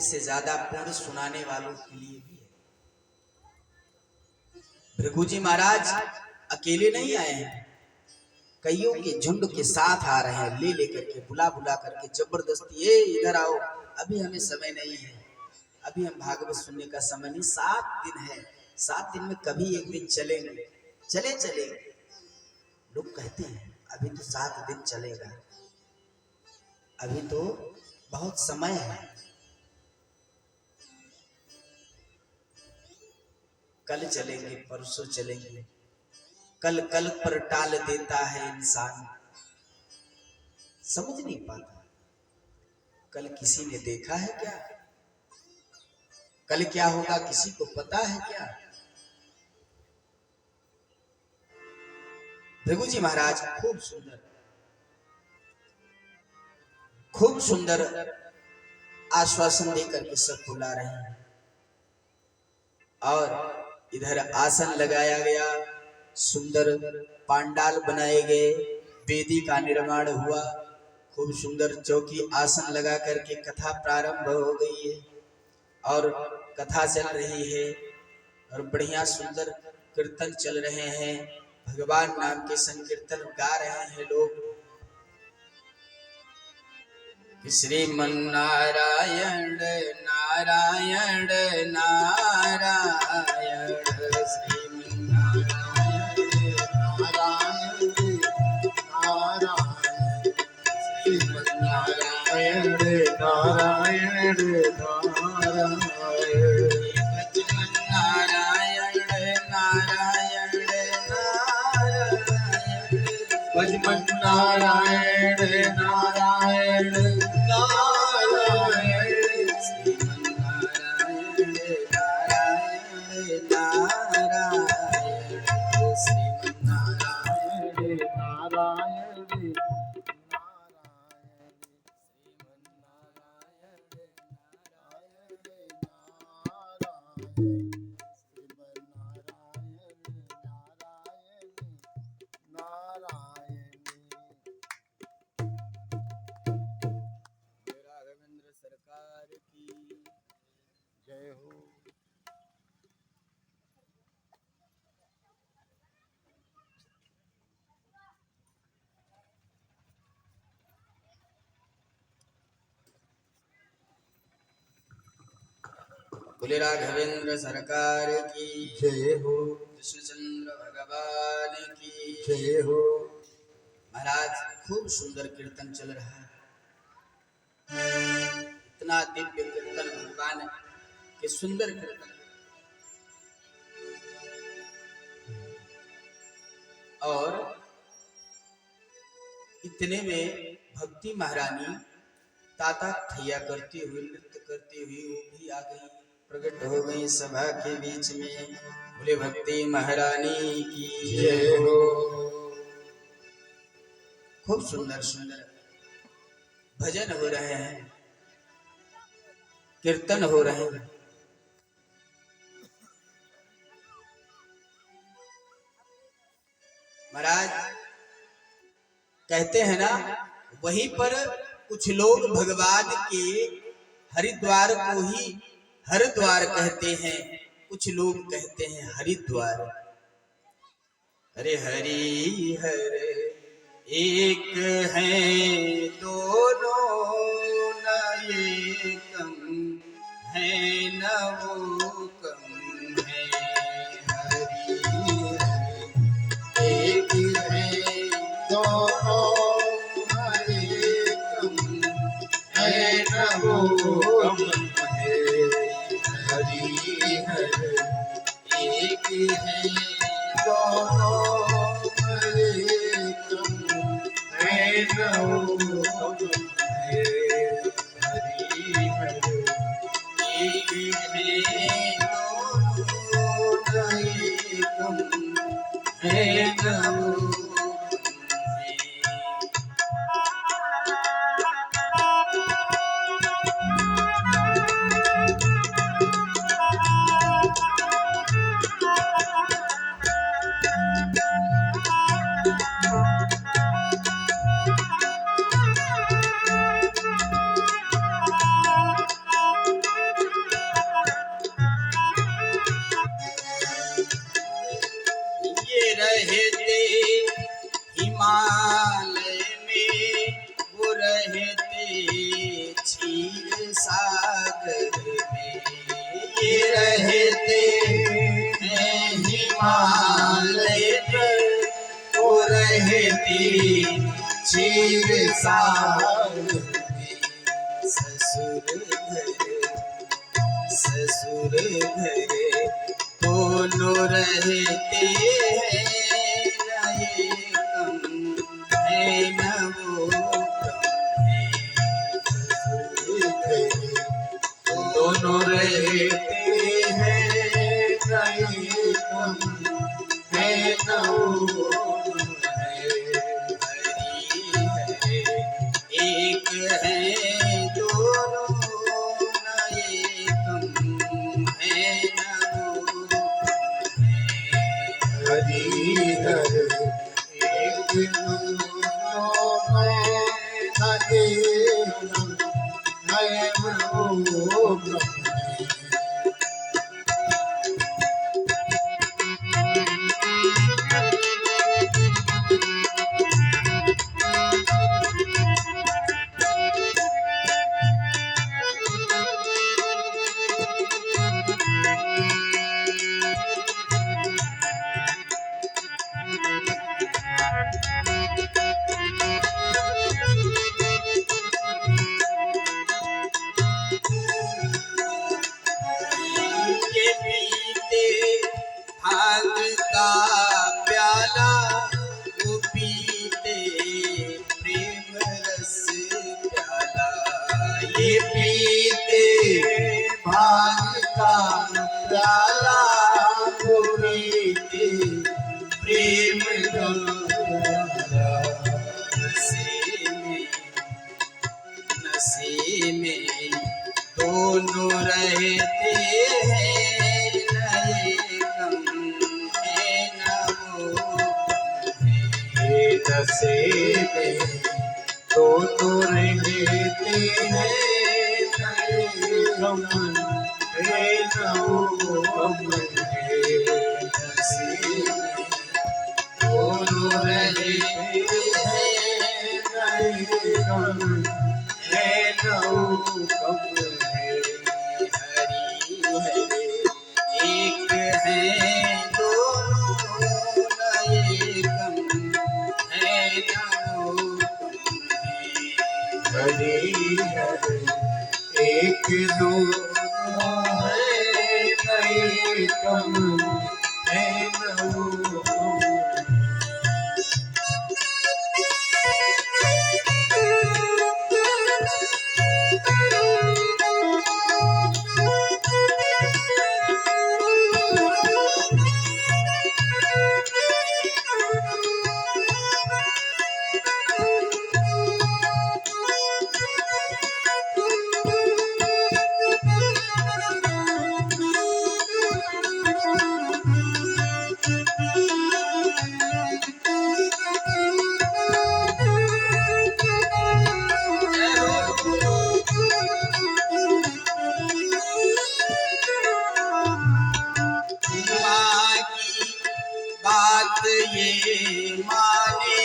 से ज्यादा पुण्य सुनाने वालों के लिए भी है। भृगु जी महाराज अकेले नहीं आए हैं, कईयों के झुंड के साथ आ रहे हैं, ले लेकर के बुला बुला करके जबरदस्ती, ए इधर आओ, अभी हमें समय नहीं है, अभी हम भागवत सुनने का समय नहीं, 7 दिन है, 7 दिन में कभी एक दिन चलेंगे, चले चले। लोग कहते हैं अभी तो 7 दिन चलेगा, अभी तो बहुत समय है, कल चलेंगे, परसों चलेंगे। कल कल पर टाल देता है इंसान, समझ नहीं पाता कल किसी ने देखा है क्या, कल क्या होगा किसी को पता है क्या। भृगु जी महाराज खूब सुंदर आश्वासन देकर के सब बुला रहे हैं, और इधर आसन लगाया गया, सुंदर पांडाल बनाए गए, वेदी का निर्माण हुआ, खूब सुंदर चौकी आसन लगा करके कथा प्रारंभ हो गई है, और कथा चल रही है, और बढ़िया सुंदर कीर्तन चल रहे हैं, भगवान नाम के संकीर्तन गा रहे हैं लोग। श्रीमन्नारायण नारायण नारायण, श्रीमन्नारायण नारायण नारायण नारायण, भजमन नारायण नारायण नारायण, श्रीमन्नारायण नारायण नारायण, श्रीमन्नारायण नारायण राघवेंद्र सरकार की जय हो। बोले राघवेंद्र सरकार की जय हो, कृष्णचंद्र भगवान की जय हो। महाराज खूब सुंदर कीर्तन चल रहा है, इतना दिव्य कीर्तन, भगवान के सुंदर कीर्तन, और इतने में भक्ति महारानी ताता थैया करती हुई, नृत्य करती हुई वो भी आ गई, प्रकट हो गई सभा के बीच में। बोले भक्ति महारानी की जय हो। खूब सुंदर सुंदर भजन हो रहे हैं, कीर्तन हो रहे हैं। महाराज कहते हैं ना, वहीं पर कुछ लोग भगवान के हरिद्वार को ही हरिद्वार कहते हैं, कुछ लोग कहते हैं हरिद्वार। अरे हरि हर एक है दोनों, न एकम है न वो कम है। हरि एक है दोनों, न एकम है न वो कम है। हरि हर एक है दोनों, रहते हैं हिमालय पर, वो रहती चीर साल में। ससुर घर दोनों रहते हैं, न ये कम है न वो कम है। ससुर घर दोनों रहते हैं, न ये कम है न वो कम है। हरि हरे एक है दोनों, न ये कम है न वो कम है। हरि हरे एक दोनों में, न ये कम है न वो कम है। के पीते भांग का प्याला, वो पीते प्रेम रस प्याला। ये पीते भांग का प्याला, वो पीते प्रेम का प्याला। नशे में दोनों रहते हैं, न ये कम है न वो कम है। नशे में दोनों रहते हैं, न ये कम है न वो कम है। नशे में दोनों रहते हैं, न ये कम है न वो कम है। हरि हरे एक है दोनों, न ये कम है न वो कम है। हरि हरे एक दोनों है, न ये कम है न वो कम है। बात ये माने,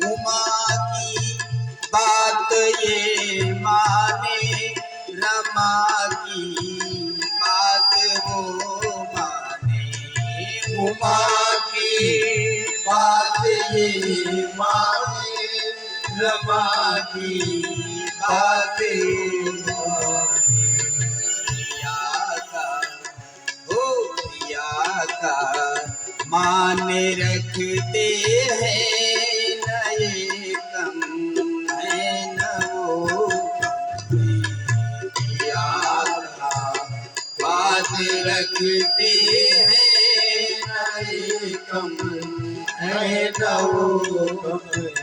उमा की बात ये माने, रमा की बात वो माने। उमा की बात ये माने, रमा की बात वो माने। पिया का मान रखते हैं, न ये कम है न वो कम है। पिया का बात रखते हैं, न ये कम है न वो कम है।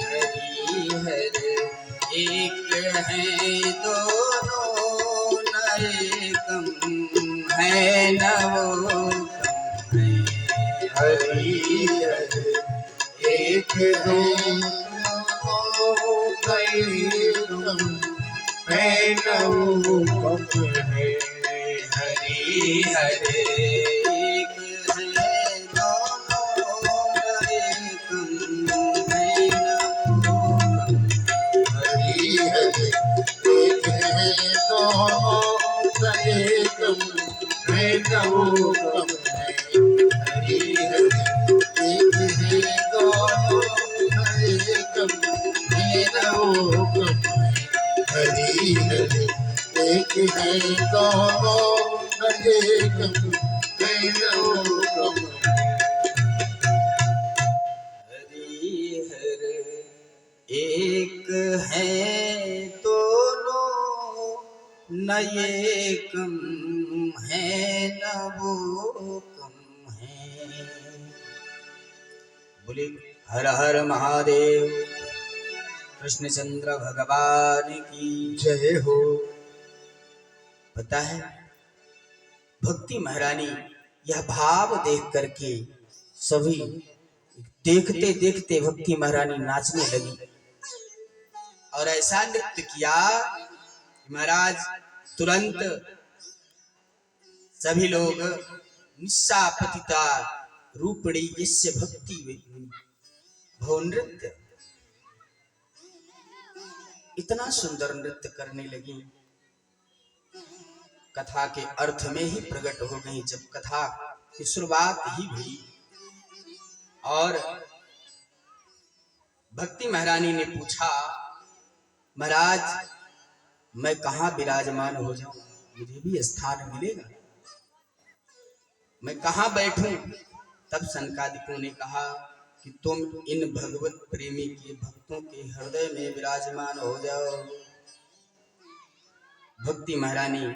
हरि हरे एक है दोनों न एकम है न वो कम है। हरि हर एक दोनों कम है नवो कम है। हरि हर एक है दोनों न एकम है न वो कम। हरि हर एक है दोनों एकम है नवो कम है। हरि हर एक है दोनों एकम है नवो कम है। हरि हर एक है दोनों एकम है नवो कम है। हरि हर एक है दोनों न एकम है न वो कम है। बोले हर हर महादेव, कृष्णचंद्र भगवान की जय हो। पता है भक्ति महारानी यह भाव देख करके सभी देखते देखते भक्ति महारानी नाचने लगी और ऐसा नृत्य किया कि महाराज तुरंत सभी लोग निस्सा पतिता रूपड़ी यस्य भक्ति भव नृत्य, इतना सुंदर नृत्य करने लगी। कथा के अर्थ में ही प्रकट हो गई जब कथा की शुरुआत ही हुई और भक्ति महारानी ने पूछा महाराज मैं कहाँ विराजमान हो जाऊं, मुझे भी स्थान मिलेगा, मैं कहाँ बैठूं। तब सनकादिकों ने कहा कि तुम इन भगवत प्रेमी के भक्तों के हृदय में विराजमान हो जाओ। भक्ति महारानी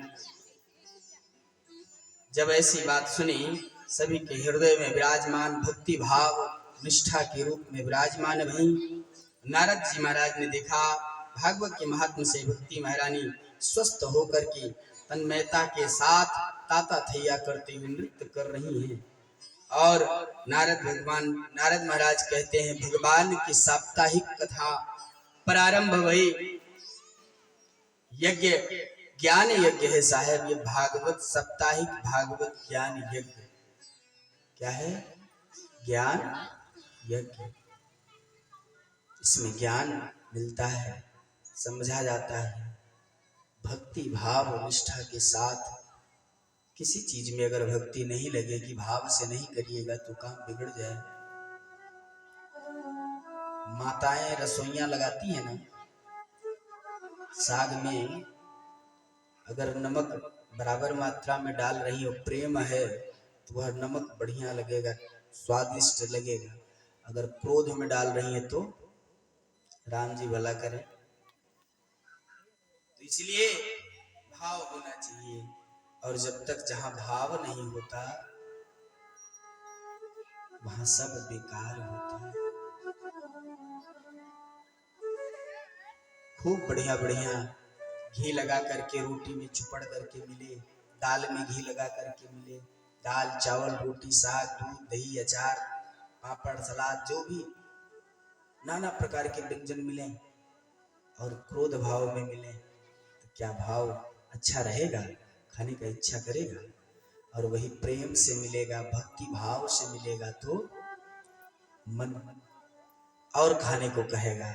जब ऐसी बात सुनी सभी के हृदय में विराजमान भक्ति भाव निष्ठा के रूप में विराजमान भई। नारद जी महाराज ने देखा भागवत के महात्म से भक्ति महारानी स्वस्थ होकर के तन्मयता के साथ ताता थैया करते हुए नृत्य कर रही हैं। और नारद महाराज कहते हैं भगवान की साप्ताहिक कथा प्रारंभ हुई। यज्ञ ज्ञान यज्ञ है साहब, ये भागवत साप्ताहिक भागवत ज्ञान यज्ञ क्या है? ज्ञान यज्ञ। इसमें ज्ञान मिलता है, समझा जाता है। भक्ति भाव और निष्ठा के साथ किसी चीज में अगर भक्ति नहीं लगेगी, भाव से नहीं करिएगा तो काम बिगड़ जाए। माताएं रसोइयां लगाती हैं ना, साग में अगर नमक बराबर मात्रा में डाल रही हो, प्रेम है तो वह नमक बढ़िया लगेगा, स्वादिष्ट लगेगा। अगर क्रोध में डाल रही है तो राम जी भला करें। तो इसलिए भाव होना चाहिए, और जब तक जहां भाव नहीं होता वहां सब बेकार होता है। खूब बढ़िया बढ़िया घी लगा करके रोटी में चुपड़ करके मिले, दाल में घी लगा करके मिले, दाल चावल रोटी साग दूध दही अचार पापड़ सलाद जो भी नाना प्रकार के व्यंजन मिले और क्रोध भाव में मिले तो क्या भाव अच्छा रहेगा? खाने का इच्छा करेगा। और वही प्रेम से मिलेगा, भक्ति भाव से मिलेगा तो मन और खाने को कहेगा,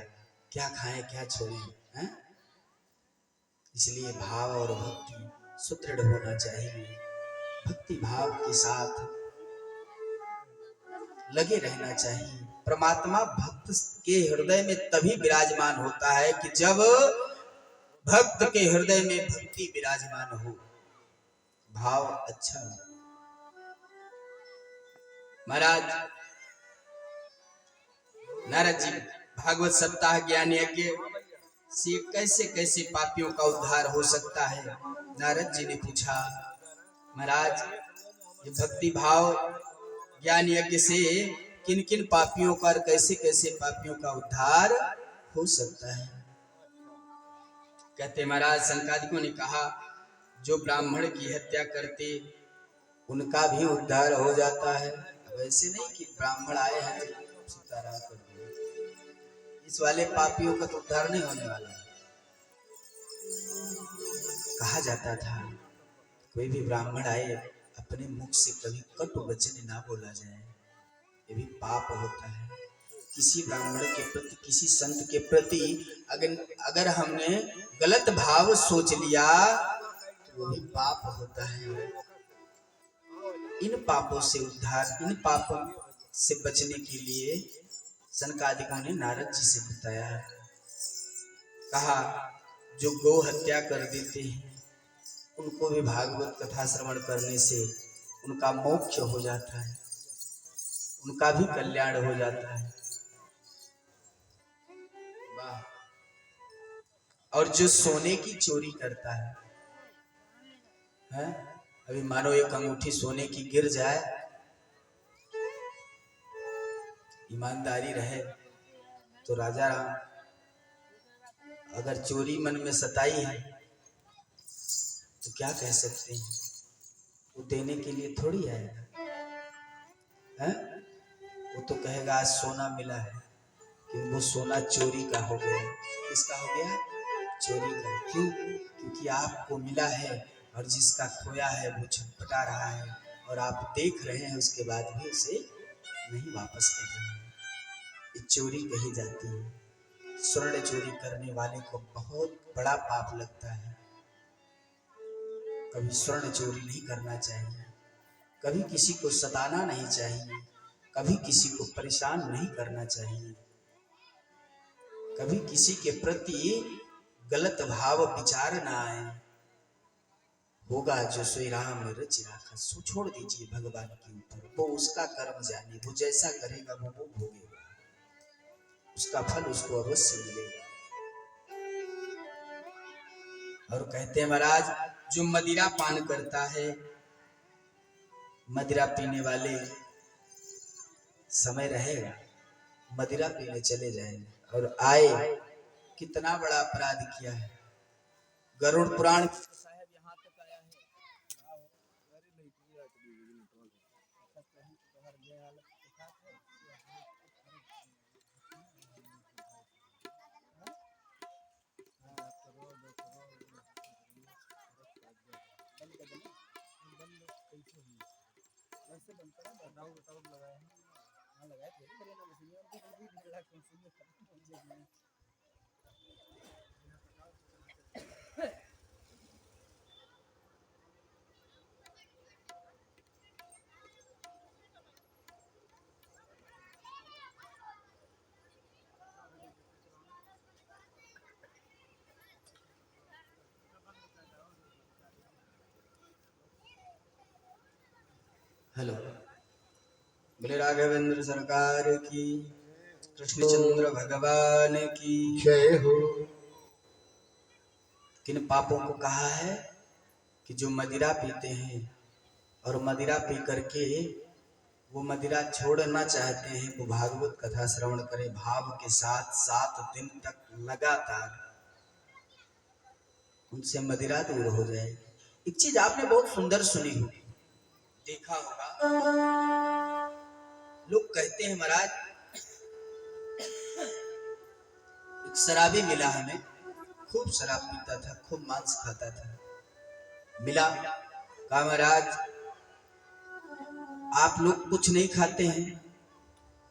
क्या खाएं क्या छोड़ें। इसलिए भाव और भक्ति सुदृढ़ होना चाहिए। भक्ति भाव के साथ लगे रहना चाहिए। परमात्मा भक्त के हृदय में तभी विराजमान होता है कि जब भक्त के हृदय में भक्ति विराजमान हो, भाव अच्छा हो। महाराज नारद जी भागवत सप्ताह ज्ञान यज्ञ से कैसे कैसे पापियों का उद्धार हो सकता है? नारद जी ने पूछा महाराज ये भक्ति भाव ज्ञान यज्ञ से किन किन पापियों का और कैसे कैसे पापियों का उद्धार हो सकता है? कहते महाराज संकादिकों ने कहा जो ब्राह्मण की हत्या करते उनका भी उद्धार हो जाता है। अब ऐसे नहीं कि ब्राह्मण आए हैं तो सीताराम कर दिए, इस वाले पापियों का तो उद्धार नहीं होने वाला है। कहा जाता था कोई भी ब्राह्मण आए अपने मुख से कभी कटु वचन ना बोला जाए, ये भी पाप होता है। किसी ब्राह्मण के प्रति, किसी संत के प्रति अगर हमने गलत भाव सोच लिया तो वो भी पाप होता है। इन पापों से उद्धार, इन पापों से बचने के लिए सनकादिकों ने नारद जी से बताया, कहा जो गौ हत्या कर देते हैं उनको भी भागवत कथा श्रवण करने से उनका मोक्ष हो जाता है, उनका भी कल्याण हो जाता है। वाह। और जो सोने की चोरी करता है? अभी मानो एक अंगूठी सोने की गिर जाए, ईमानदारी रहे तो राजा राम, अगर चोरी मन में सताई है तो क्या कह सकते हैं, वो देने के लिए थोड़ी आएगा, है? वो तो कहेगा आज सोना मिला है, कि वो सोना चोरी का हो गया। किसका हो गया? चोरी का। क्यों? क्योंकि आपको मिला है और जिसका खोया है वो छटपटा रहा है और आप देख रहे हैं, उसके बाद भी उसे नहीं वापस कर रहे हैं। ये चोरी कही जाती है। स्वर्ण चोरी करने वाले को बहुत बड़ा पाप लगता है। कभी स्वर्ण चोरी नहीं करना चाहिए, कभी किसी को सताना नहीं चाहिए, कभी किसी को परेशान नहीं करना चाहिए, कभी किसी के प्रति गलत भाव विचार ना आए। होगा जो सोई राम रचि राखा, सो छोड़ दीजिए भगवान के ऊपर, वो उसका कर्म जाने, वो जैसा करेगा वो भोगेगा, उसका फल उसको अवश्य मिलेगा। और कहते हैं महाराज जो मदिरा पान करता है, मदिरा पीने वाले समय रहेगा मदिरा पीने चले जाएंगे और आए कितना बड़ा अपराध किया है। गरुड़ पुराण हेलो, बोले राघवेंद्र सरकार की, कृष्णचंद्र भगवान की जय हो। किन पापों को कहा है कि जो मदिरा पीते हैं और मदिरा पी करके वो मदिरा छोड़ना चाहते हैं, वो भागवत कथा श्रवण करें भाव के साथ 7 दिन तक लगातार, उनसे मदिरा दूर हो जाए। एक चीज आपने बहुत सुंदर सुनी होगी, देखा होगा, लोग कहते हैं महाराज एक शराबी मिला हमें, खूब शराब पीता था, खूब मांस खाता था, मिला, कहा महाराज आप लोग कुछ नहीं खाते हैं,